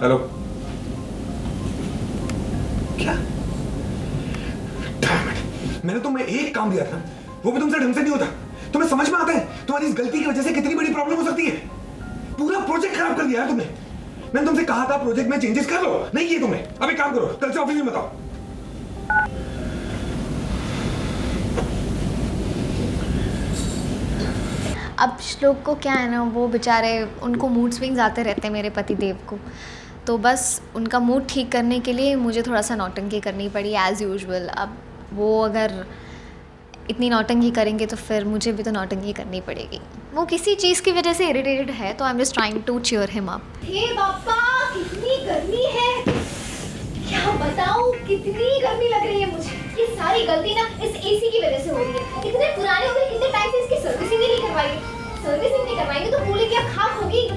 Hello. क्या? Damn it! मैंने तुम्हें एक काम दिया था, वो भी तुमसे ढंग से नहीं होता। तुम्हें समझ में आता है तुम्हारी इस गलती की वजह से कितनी बड़ी प्रॉब्लम हो सकती है? पूरा प्रोजेक्ट खराब कर दिया यार तुमने। मैंने तुमसे कहा था प्रोजेक्ट में चेंजेस कर लो, नहीं किए तुमने। अब एक काम करो, कल से ऑफिस में बताओ। अब श्लोक को क्या है ना, वो बेचारे उनको मूड स्विंग्स आते रहते हैं मेरे पति देव को, तो बस उनका मूड ठीक करने के लिए मुझे थोड़ा सा नौटंकी करनी पड़ी एज़ यूजुअल। अब वो अगर इतनी नौटंकी करेंगे तो फिर मुझे भी तो नौटंकी करनी पड़ेगी। वो किसी चीज़ की वजह से इरिटेटेड है, तो I am just trying to cheer him up. हे बापा, कितनी गर्मी है, क्या बताऊं, कितनी गर्मी लग रही है मुझे। ये सारी गलती ना इस एसी की वजह से हो रही है। इतने पुराने हो गए, कितने टाइम से इसकी सर्विसिंग ही नहीं करवाई। सर्विसिंग नहीं करवाएंगे तो कूलिंग क्या खाक होगी।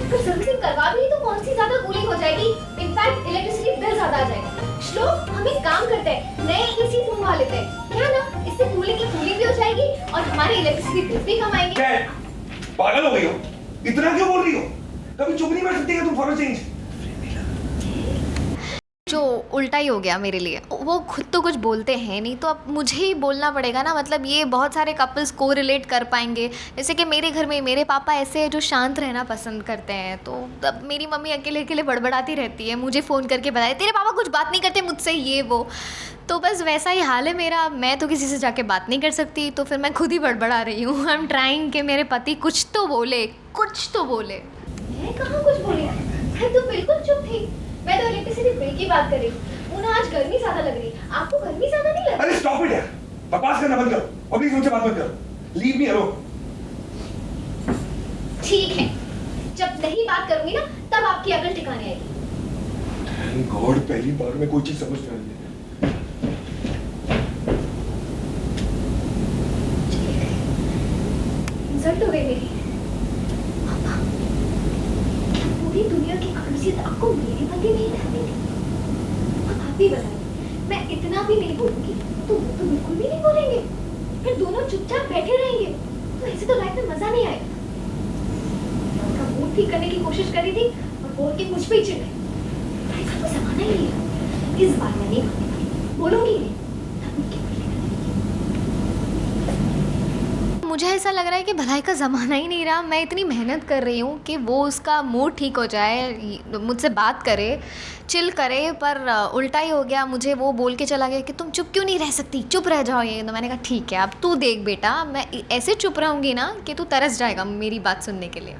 अगर सर्विसिंग करवा भी ली तो कौन सी ज्यादा कूलिंग हो जाएगी, इनफैक्ट इलेक्ट्रिसिटी बिल ज्यादा आ जाएगा। श्लोक, हम एक काम करते हैं, नए एसी मंगवा लेते हैं, क्या ना, इससे कूलिंग की कूलिंग भी हो जाएगी और हमारे इलेक्ट्रिसिटी बिल भी कम आएंगे। पागल हो गई हो? इतना क्यों बोल रही हो? कभी चुप नहीं बैठ सकती है तुम फॉर चेंज? जो उल्टा ही हो गया मेरे लिए। वो खुद तो कुछ बोलते हैं नहीं, तो अब मुझे ही बोलना पड़ेगा ना। मतलब ये बहुत सारे कपल्स को रिलेट कर पाएंगे। जैसे कि मेरे घर में मेरे पापा ऐसे हैं जो शांत रहना पसंद करते हैं, तो तब मेरी मम्मी अकेले अकेले बड़बड़ाती रहती है, मुझे फ़ोन करके बताए तेरे पापा कुछ बात नहीं करते मुझसे, ये वो। तो बस वैसा ही हाल है मेरा। मैं तो किसी से जाके बात नहीं कर सकती, तो फिर मैं खुद ही बड़बड़ा रही हूँ। आई एम ट्राइंग कि मेरे पति कुछ तो बोले, कुछ तो बोले। मैं कहाँ कुछ बोली, मैं तो बिल्कुल चुप थी। मैं तो इलेक्ट्रिसिटी बिल की बात कर रही हूँ। उन्हें आज गर्मी ज्यादा लग रही है, आपको गर्मी ज्यादा नहीं लग रही? अरे स्टॉप इट यार, बकवास करना बंद करो और प्लीज मुझसे बात मत करो। Leave me alone. ठीक है, जब नहीं बात करूंगी ना तब आपकी अकल ठिकाने आएगी। थैंक गॉड, पहली बार में कोई चीज समझ में आई है। इंसल्ट हो गई मेरी। पापा, पूरी दुनिया की खासियत आपको मेरे पति में ही रहती थी। अब आप भी बताइए, मैं इतना भी नहीं बोलूंगी तो वो तो बिल्कुल भी नहीं बोलेंगे, फिर दोनों चुपचाप बैठे रहेंगे। तो ऐसे तो लाइफ में मजा नहीं आएगा। उनका मूड ठीक करने की कोशिश करी थी और बोल के मुझ पे ही चिढ़ गए। लाइफ का तो जमाना ही नहीं है। इस बार मैं नहीं मानने वाली, बोलूंगी ही नहीं। तब उनकी मुझे ऐसा लग रहा है कि भलाई का ज़माना ही नहीं रहा। मैं इतनी मेहनत कर रही हूँ कि वो उसका मूड ठीक हो जाए, मुझसे बात करे, चिल करे, पर उल्टा ही हो गया। मुझे वो बोल के चला गया कि तुम चुप क्यों नहीं रह सकती, चुप रह जाओ। ये तो मैंने कहा ठीक है, अब तू देख बेटा, मैं ऐसे चुप रहूँगी ना कि तू तरस जाएगा मेरी बात सुनने के लिए।